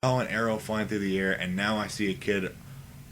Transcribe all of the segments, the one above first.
saw an arrow flying through the air, and now I see a kid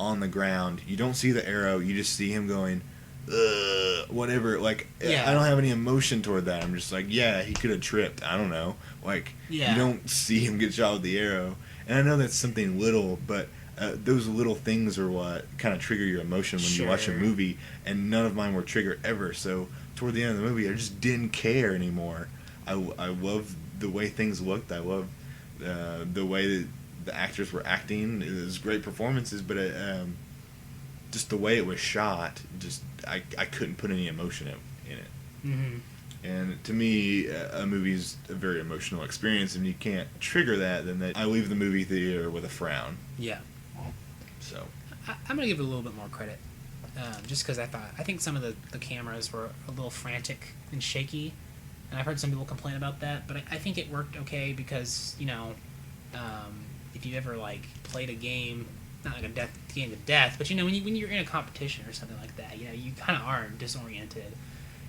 on the ground. You don't see the arrow, you just see him going, whatever. Like, I don't have any emotion toward that. I'm just like, yeah, he could have tripped. I don't know. Like, you don't see him get shot with the arrow. And I know that's something little, but those little things are what kind of trigger your emotion when you watch a movie, and none of mine were triggered ever. So toward the end of the movie, I just didn't care anymore. I love the way things looked. I love the way that the actors were acting. It was great performances, but just the way it was shot, just I couldn't put any emotion in it. Mm-hmm. And to me, a movie is a very emotional experience, and you can't trigger that, then I leave the movie theater with a frown. Yeah. So I'm going to give it a little bit more credit, just because I think some of the cameras were a little frantic and shaky, and I've heard some people complain about that, but I think it worked okay because, if you ever, like, played a game, not like a game to death, but, when you're in a competition or something like that, you kind of are disoriented.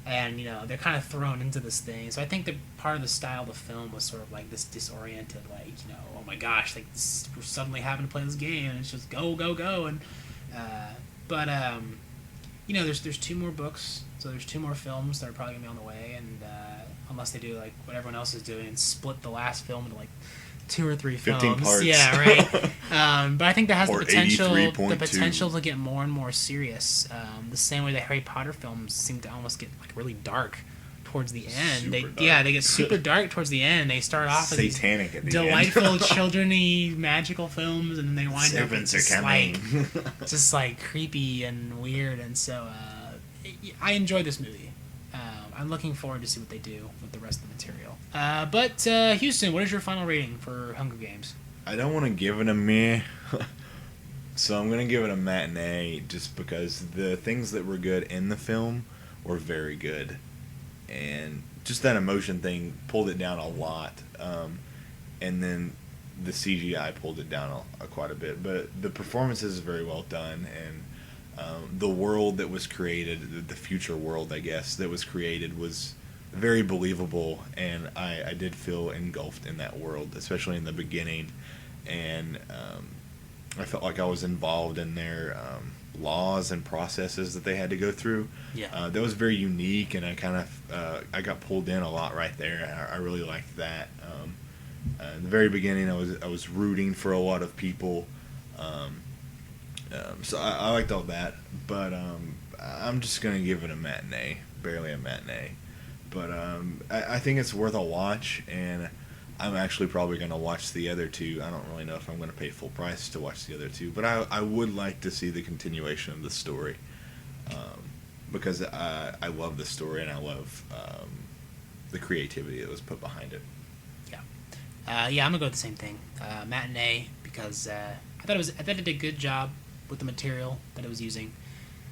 And, they're kind of thrown into this thing. So I think that part of the style of the film was sort of like this disoriented, like, oh my gosh, like, we're suddenly having to play this game, and it's just go, go, go. And, there's 2 more books, so there's 2 more films that are probably going to be on the way, and unless they do, like, what everyone else is doing and split the last film into, like, 2 or 3 films. 15 parts. Yeah, right. But I think that has or the potential to get more and more serious. The same way the Harry Potter films seem to almost get, like, really dark towards the end. They get super dark towards the end. They start off as satanic at the delightful, end. children-y, magical films, and then they wind up just like creepy and weird. And so I enjoyed this movie. I'm looking forward to see what they do with the rest of the material. But Houston, what is your final rating for Hunger Games? I don't want to give it a meh, so I'm going to give it a matinee just because the things that were good in the film were very good. And just that emotion thing pulled it down a lot. And then the CGI pulled it down quite a bit. But the performances is very well done, and the world that was created, the future world, I guess, that was created was very believable, and I did feel engulfed in that world, especially in the beginning, and I felt like I was involved in their laws and processes that they had to go through. Yeah. That was very unique, and I kind of I got pulled in a lot right there, and I really liked that. In the very beginning, I was rooting for a lot of people. So I liked all that, but I'm just going to give it a matinee, barely a matinee. But I think it's worth a watch, and I'm actually probably going to watch the other 2. I don't really know if I'm going to pay full price to watch the other 2, but I would like to see the continuation of the story, because I love the story, and I love the creativity that was put behind it. Yeah, I'm going to go with the same thing. Matinee, because I thought it did a good job with the material that it was using.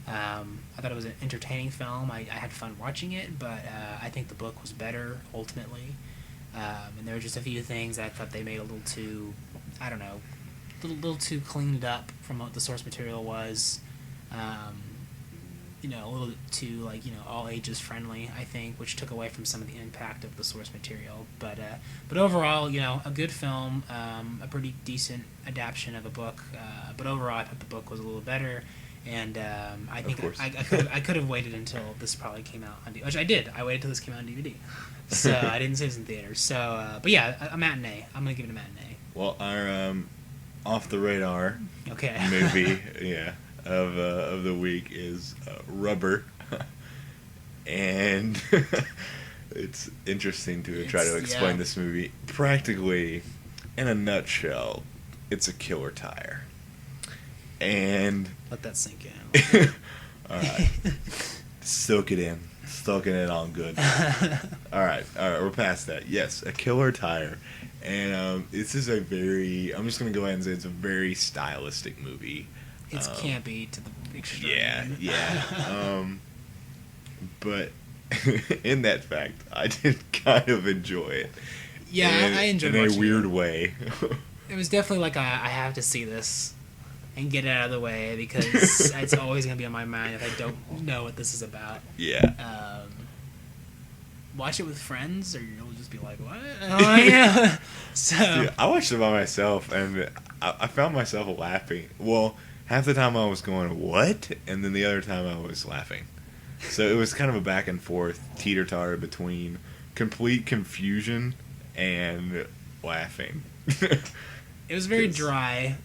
I thought it was an entertaining film. I had fun watching it, but I think the book was better ultimately. And there were just a few things I thought they made a little too, I don't know, a little too cleaned up from what the source material was. A little too, like, all ages friendly, I think, which took away from some of the impact of the source material. But overall, a good film, a pretty decent adaptation of a book. But overall, I thought the book was a little better. And I think I could have waited until this probably came out on DVD, which I did. I waited until this came out on DVD. So I didn't see this in theaters. So, but yeah, a matinee. I'm going to give it a matinee. Well, our off the radar okay. movie, of the week is Rubber, and it's interesting to try to explain this movie. Practically, in a nutshell, it's a killer tire, and let that sink in. All right, soak it in on good. All right, we're past that. Yes, a killer tire. And this is I'm just going to go ahead and say it's a very stylistic movie. It's campy to the extreme. Yeah. But in that fact, I did kind of enjoy it. Yeah, I enjoyed it. In a weird way. It was definitely like I have to see this and get it out of the way because it's always going to be on my mind if I don't know what this is about. Yeah. watch it with friends, or you'll just be like, what? Oh, yeah. So Dude, I watched it by myself, and I found myself laughing. Well, half the time I was going, what? And then the other time I was laughing. So it was kind of a back and forth teeter-totter between complete confusion and laughing. it was very dry.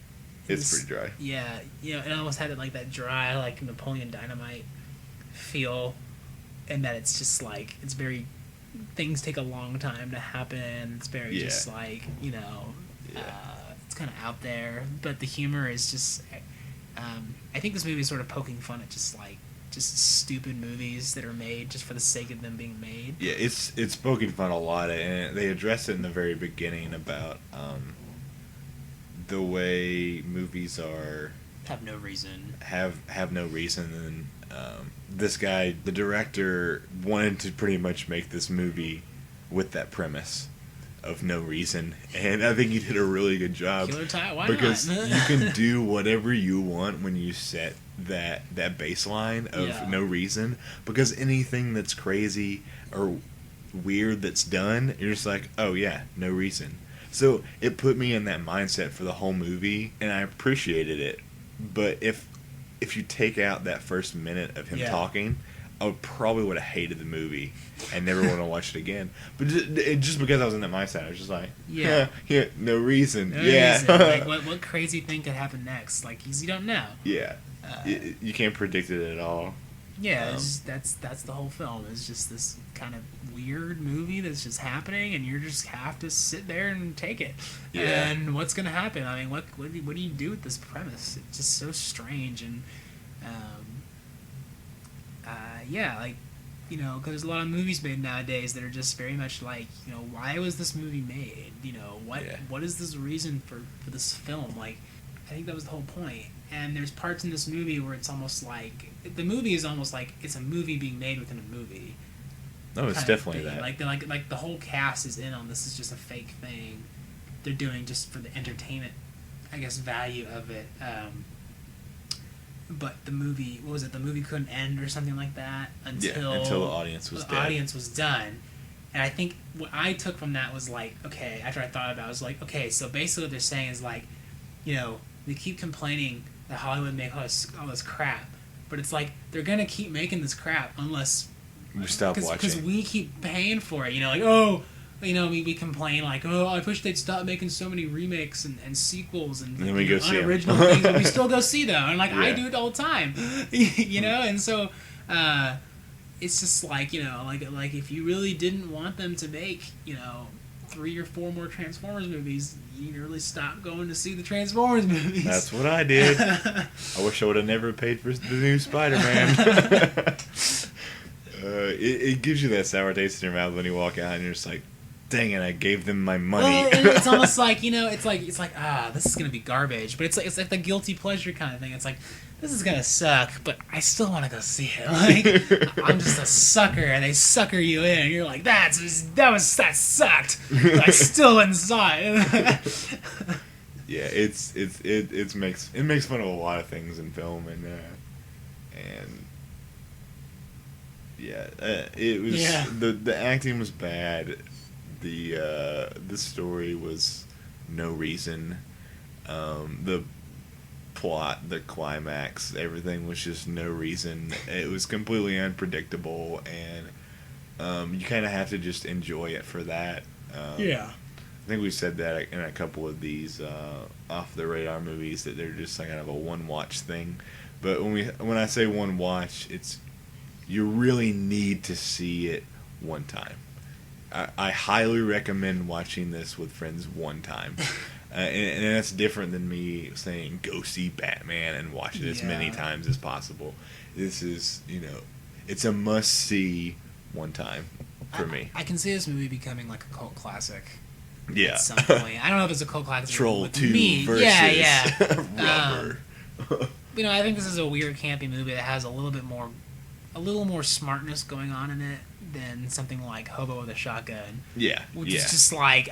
It's pretty dry. Yeah, it almost had like that dry, like Napoleon Dynamite feel, and that it's just like it's very things take a long time to happen. It's very just like it's kind of out there, but the humor is just. I think this movie is sort of poking fun at just stupid movies that are made just for the sake of them being made. Yeah, it's poking fun a lot, and they address it in the very beginning about the way movies are have no reason. Have no reason, and this guy, the director, wanted to pretty much make this movie with that premise of no reason, and I think he did a really good job. Killer tie, why because not? you can do whatever you want when you set that baseline of no reason, because anything that's crazy or weird that's done, you're just like, oh yeah, no reason. So it put me in that mindset for the whole movie, and I appreciated it. But if you take out that first minute of him talking, I probably would have hated the movie and never want to watch it again. But just because I was in that mindset, I was just like, yeah, no reason. No reason. Like, what crazy thing could happen next? Like, you don't know. Yeah. You can't predict it at all. Yeah, that's the whole film. It's just this kind of weird movie that's just happening, and you just have to sit there and take it. Yeah. And what's gonna happen? I mean, what do you do with this premise? It's just so strange, and like, because there's a lot of movies made nowadays that are just very much like, why was this movie made? What is this reason for this film? Like, I think that was the whole point. And there's parts in this movie where it's almost like the movie is almost like it's a movie being made within a movie. No, it's definitely that. Like the whole cast is in on this. Is just a fake thing they're doing just for the entertainment, I guess, value of it. But the movie, what was it? The movie couldn't end or something like that until the audience was audience was done. And I think what I took from that was like, okay, after I thought about it, I was like, okay, so basically what they're saying is like, they keep complaining that Hollywood make all this crap, but it's like they're gonna keep making this crap unless we stop watching, because we keep paying for it. We complain like, oh, I wish they'd stop making so many remakes and sequels and then we go see unoriginal things, but we still go see them. And like I do it all the time, and so it's just like like if you really didn't want them to make 3 or 4 more Transformers movies, you can really stop going to see the Transformers movies. That's what I did. I wish I would have never paid for the new Spider-Man. It gives you that sour taste in your mouth when you walk out and you're just like, dang it, I gave them my money. Well, it's almost like, it's like this is gonna be garbage, but it's like the guilty pleasure kind of thing. It's like, this is gonna suck, but I still want to go see it. Like, I'm just a sucker, and they sucker you in, and you're like, that sucked, but I still went and saw it. Yeah, it makes fun of a lot of things in film, and it was the acting was bad. The story was no reason. The plot, the climax, everything was just no reason. It was completely unpredictable, and you kind of have to just enjoy it for that. I think we said that in a couple of these off the radar movies that they're just kind of a one watch thing. But when I say one watch, it's you really need to see it one time. I highly recommend watching this with friends one time. And that's different than me saying go see Batman and watch it as many times as possible. This is, it's a must see one time for me. I can see this movie becoming like a cult classic. Yeah. At some point. I don't know if it's a cult classic. Troll with 2 me. versus Rubber. Rubber. I think this is a weird, campy movie that has a little more smartness going on in it than something like Hobo with a Shotgun. Yeah. Which is just like,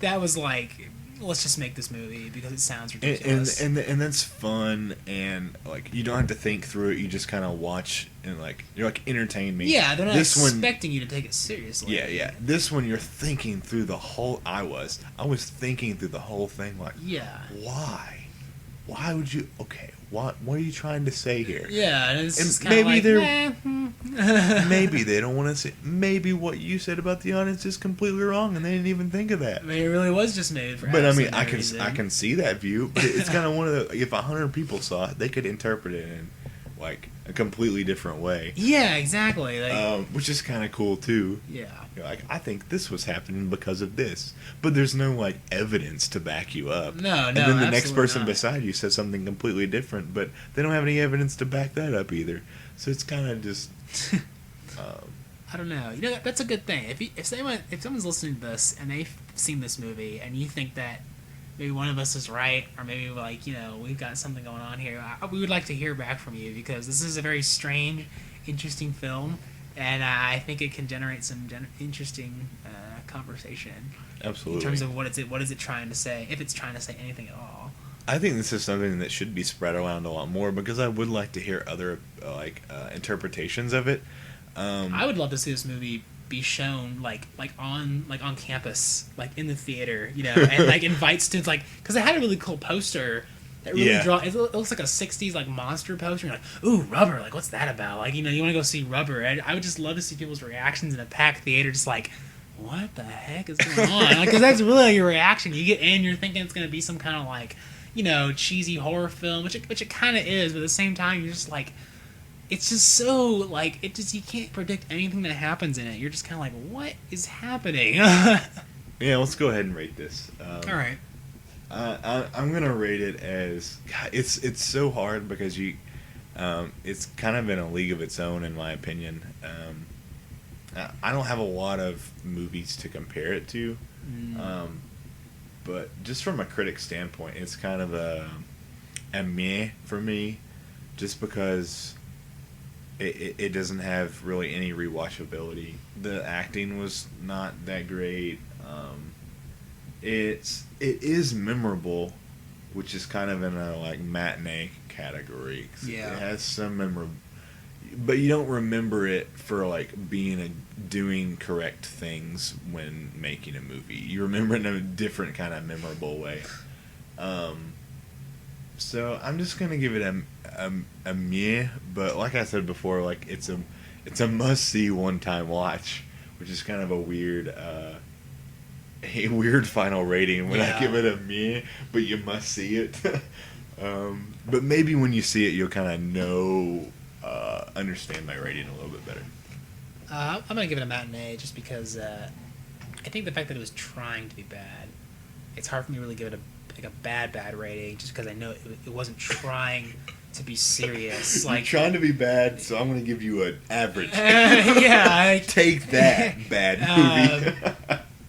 that was like, let's just make this movie because it sounds and ridiculous. and that's fun, and like you don't have to think through it. You just kind of watch and like you're like entertain me. Yeah, they're not this expecting you to take it seriously. Yeah. This one you're thinking through the whole. I was thinking through the whole thing. Like, Yeah. why? Why would you? Okay, what are you trying to say here? Yeah, and it's And just kind of like, maybe they don't want to say. Maybe what you said about the audience is completely wrong, and they didn't even think of that. I mean, it really was just made for. But I mean, absolutely I can see that view. But it's kind of one of the. If 100 people saw it, they could interpret it in like a completely different way. Yeah, exactly. Like, Which is kind of cool too. yeah. You're like, I think this was happening because of this, but there's no like evidence to back you up. No, And then the next absolutely person not. beside you says something completely different, but they don't have any evidence to back that up either. So it's kind of just. I don't know. You know, that's a good thing. If someone's listening to this and they've seen this movie and you think that maybe one of us is right, or maybe like we've got something going on here, we would like to hear back from you because this is a very strange, interesting film, and I think it can generate some interesting conversation. Absolutely. In terms of what is it trying to say, if it's trying to say anything at all. I think this is something that should be spread around a lot more because I would like to hear other interpretations of it. I would love to see this movie be shown like on campus, like in the theater, and like invite students, like because it had a really cool poster that really it looks like a 60s like monster poster. You're like, ooh, Rubber, like what's that about? Like you want to go see Rubber, and I would just love to see people's reactions in a packed theater, just like, what the heck is going on? Because that's really your reaction. You get in, you're thinking it's going to be some kind of like cheesy horror film, which it kind of is, but at the same time you're just like, it's just so like you can't predict anything that happens in it. You're just kind of like, what is happening? Yeah, let's go ahead and rate this. All right. I'm gonna rate it as it's so hard because it's kind of in a league of its own in my opinion. I don't have a lot of movies to compare it to, but just from a critic standpoint, it's kind of a meh for me, just because it doesn't have really any rewatchability. The acting was not that great. It is memorable, which is kind of in a like matinee category. Yeah. It has some memorable, but you don't remember it for like doing correct things when making a movie. You remember it in a different kind of memorable way. So I'm just gonna give it a meh, but like I said before, like it's a must see one time watch, which is kind of a weird final rating when I give it a meh, but you must see it. But maybe when you see it, you'll kind of understand my rating a little bit better. I'm gonna give it a matinee just because I think the fact that it was trying to be bad, it's hard for me to really give it a bad rating just because I know it wasn't trying to be serious. You're Like trying to be bad, so I'm gonna give you an average. Take that, bad movie.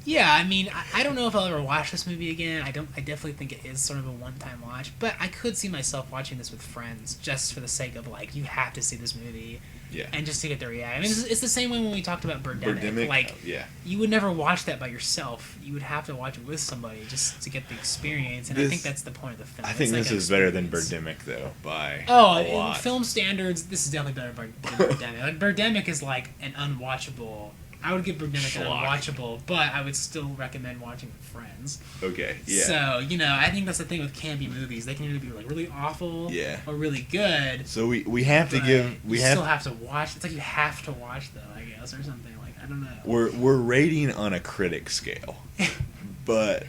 Yeah, I mean, I don't know if I'll ever watch this movie again. I definitely think it is sort of a one-time watch, but I could see myself watching this with friends just for the sake of like, you have to see this movie. Yeah. And just to get the reaction. I mean, it's the same way when we talked about Birdemic. Like, yeah. You would never watch that by yourself. You would have to watch it with somebody just to get the experience. And I think that's the point of the film. I think this is better than Birdemic, though, by a lot. In film standards, this is definitely better than Birdemic. Like, Birdemic is like an unwatchable. I would give Birdemic an unwatchable, but I would still recommend watching with friends. Okay, yeah. So, I think that's the thing with campy movies. They can either be like really awful or really good. So we have to give... still have to watch. It's like you have to watch, though, I guess, or something. Like, I don't know. We're rating on a critic scale, but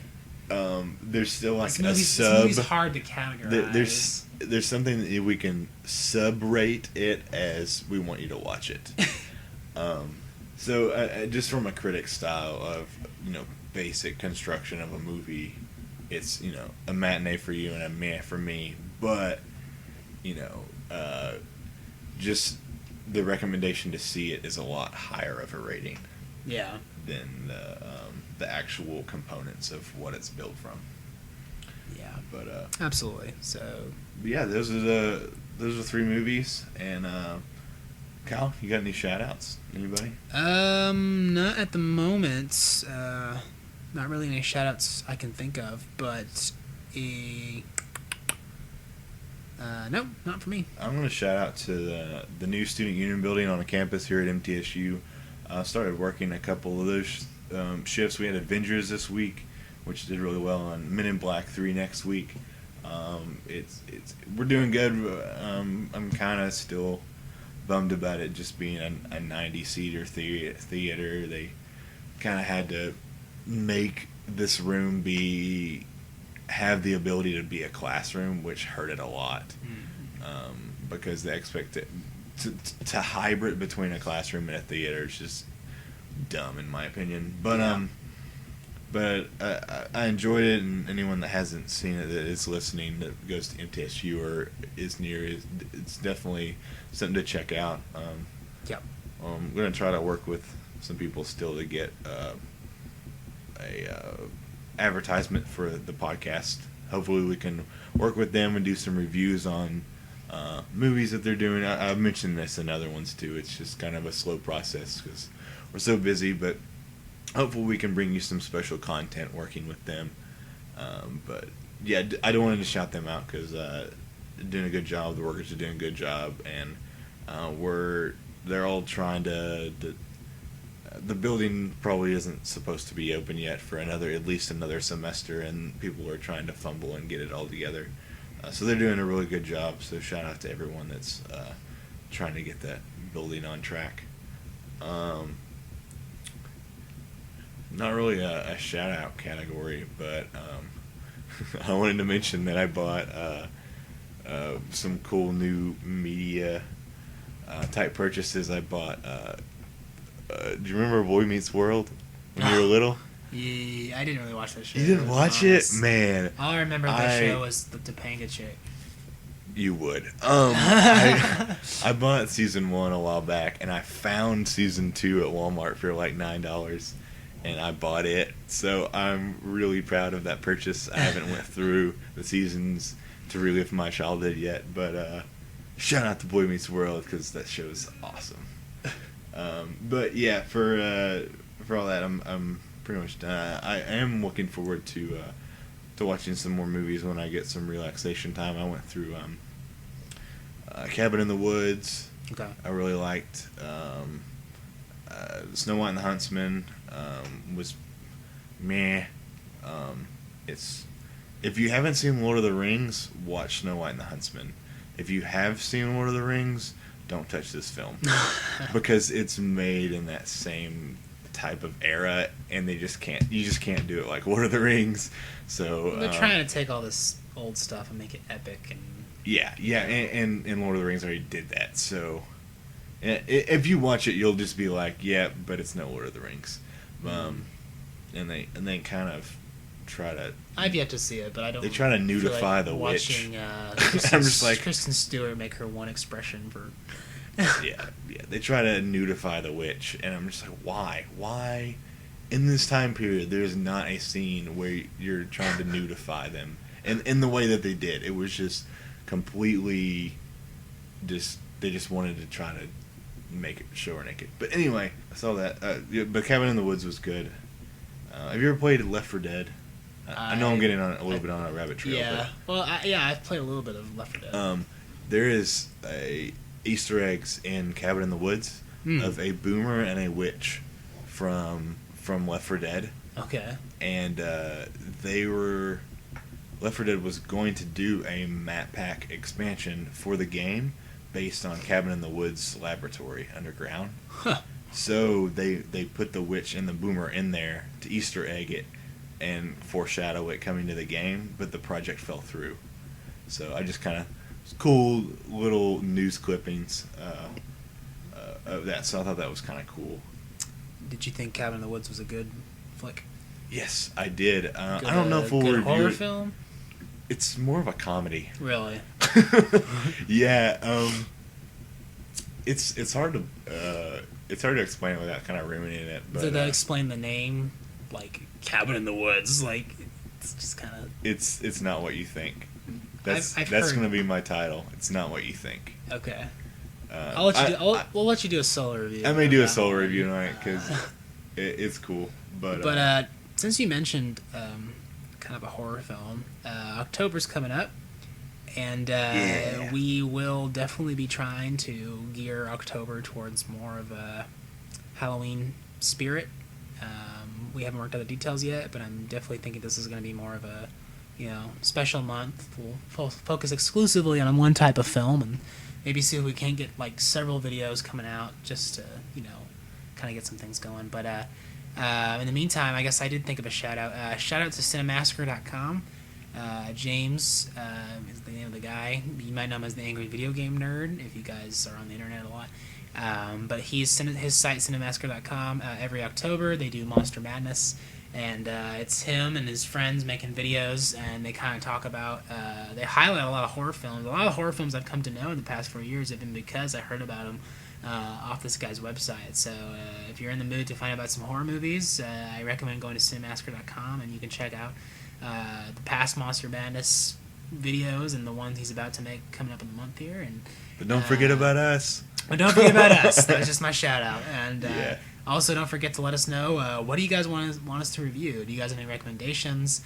there's still like a sub... This movie's hard to categorize. There's something that we can sub-rate it as we want you to watch it. So just from a critic style of basic construction of a movie, it's a matinee for you and a meh for me, but just the recommendation to see it is a lot higher of a rating than the actual components of what it's built from. But absolutely. So yeah, those are 3 movies. And Kyle, you got any shout outs? Anybody? Not at the moment. Not really any shout-outs I can think of, but no, not for me. I'm going to shout out to the new student union building on the campus here at MTSU. Started working a couple of those shifts. We had Avengers this week, which did really well, on Men in Black 3 next week. We're doing good. I'm kind of still bummed about it just being a 90-seater theater. They kind of had to make this room have the ability to be a classroom, which hurt it a lot. Because they expect it to hybrid between a classroom and a theater is just dumb in my opinion. But I enjoyed it, and anyone that hasn't seen it that is listening that goes to MTSU or is near, it's definitely something to check out. I'm going to try to work with some people still to get a advertisement for the podcast. Hopefully we can work with them and do some reviews on movies that they're doing. I've mentioned this in other ones too. It's just kind of a slow process because we're so busy, but hopefully we can bring you some special content working with them. But yeah, I don't want to shout them out because they're doing a good job. The workers are doing a good job, and they're all trying to the building probably isn't supposed to be open yet for at least another semester, and people are trying to fumble and get it all together. So they're doing a really good job. So shout out to everyone that's trying to get that building on track. Not really a shout out category, but I wanted to mention that I bought some cool new media type purchases. I bought. Do you remember Boy Meets World when you were little? Yeah, I didn't really watch that show. You didn't watch it? Man. All I remember that show was the Topanga chick. You would. I bought season 1 a while back, and I found season 2 at Walmart for like $9, and I bought it. So I'm really proud of that purchase. I haven't went through the seasons to relive my childhood yet, but shout out to Boy Meets World because that show is awesome. But yeah, for all that, I'm pretty much done. I am looking forward to watching some more movies when I get some relaxation time. I went through Cabin in the Woods. Okay. I really liked Snow White and the Huntsman. Was meh. If you haven't seen Lord of the Rings, watch Snow White and the Huntsman. If you have seen Lord of the Rings, don't touch this film because it's made in that same type of era, and you just can't do it like Lord of the Rings. So they're trying to take all this old stuff and make it epic, and and Lord of the Rings already did that. So if you watch it, you'll just be like, yeah, but it's no Lord of the Rings. And they kind of try to. I've yet to see it, but I don't. They try to nudify like the watching, witch. I'm just like Kristen Stewart make her one expression for. yeah. They try to nudify the witch, and I'm just like, why? Why? In this time period, there's not a scene where you're trying to nudify them, and in the way that they did, it was just completely. They just wanted to try to make it show her naked. But anyway, I saw that. But Cabin in the Woods was good. Have you ever played Left 4 Dead? I know I'm getting on a little bit on a rabbit trail. Yeah. Well, I've played a little bit of Left 4 Dead. There is a Easter eggs in Cabin in the Woods of a boomer and a witch from Left 4 Dead. Okay. And Left 4 Dead was going to do a map pack expansion for the game based on Cabin in the Woods laboratory underground. Huh. So they put the witch and the boomer in there to Easter egg it and foreshadow it coming to the game, but the project fell through. So I just kind of cool little news clippings of that. So I thought that was kind of cool. Did you think Cabin in the Woods was a good flick? Yes, I did. I don't know if we'll review review horror it. film. It's more of a comedy. Really? Yeah. It's hard to explain it without kind of ruining it. But, did they explain the name, like Cabin in the Woods? Like, it's just kind of. It's not what you think. That's I've going heard. to be my title. It's not what you think. Okay. We'll let you do a solo review. I may do a solo review tonight because it's cool. But since you mentioned kind of a horror film, October's coming up, and we will definitely be trying to gear October towards more of a Halloween spirit. We haven't worked out the details yet, but I'm definitely thinking this is going to be more of a, special month. We'll focus exclusively on one type of film, and maybe see if we can get like several videos coming out just to, kind of get some things going. But in the meantime, I guess I did think of a shout out. Shout out to cinemassacre.com. James is the name of the guy. You might know him as the Angry Video Game Nerd if you guys are on the internet a lot. But his site, cinemassacre.com, every October they do Monster Madness, and it's him and his friends making videos, and they kind of talk about, they highlight a lot of horror films. A lot of horror films I've come to know in the past 4 years have been because I heard about them off this guy's website. So if you're in the mood to find out about some horror movies, I recommend going to cinemassacre.com, and you can check out the past Monster Madness videos and the ones he's about to make coming up in the month here. And but don't forget about us. But don't forget about us. That was just my shout out. And also don't forget to let us know, what do you guys want us to review? Do you guys have any recommendations,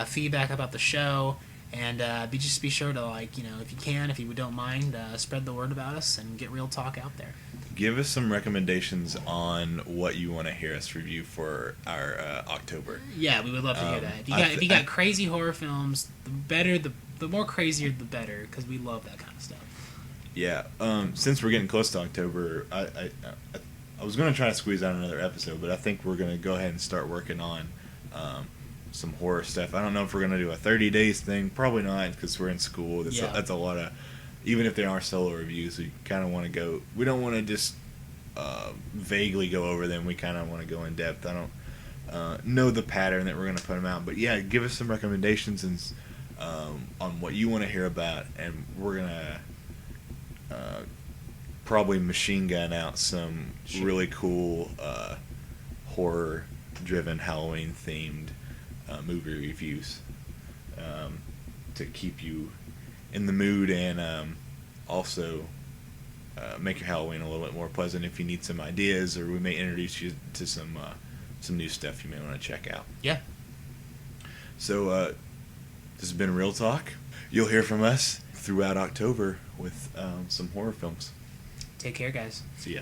feedback about the show? And be sure to, if you can, if you don't mind, spread the word about us and get real talk out there. Give us some recommendations on what you want to hear us review for our October. Yeah, we would love to hear that. If you got crazy horror films, the better, the more crazier, the better, because we love that kind of stuff. Yeah, since we're getting close to October, I was going to try to squeeze out another episode, but I think we're going to go ahead and start working on some horror stuff. I don't know if we're going to do a 30 days thing. Probably not, because we're in school. That's a lot of... Even if they are solo reviews, we kind of want to go... We don't want to just vaguely go over them. We kind of want to go in depth. I don't know the pattern that we're going to put them out. But yeah, give us some recommendations and on what you want to hear about, and we're going to probably machine gun out some really cool horror-driven, Halloween-themed movie reviews to keep you in the mood, and also make your Halloween a little bit more pleasant. If you need some ideas, or we may introduce you to some new stuff you may want to check out. Yeah. So this has been Real Talk. You'll hear from us throughout October with some horror films. Take care, guys. See ya.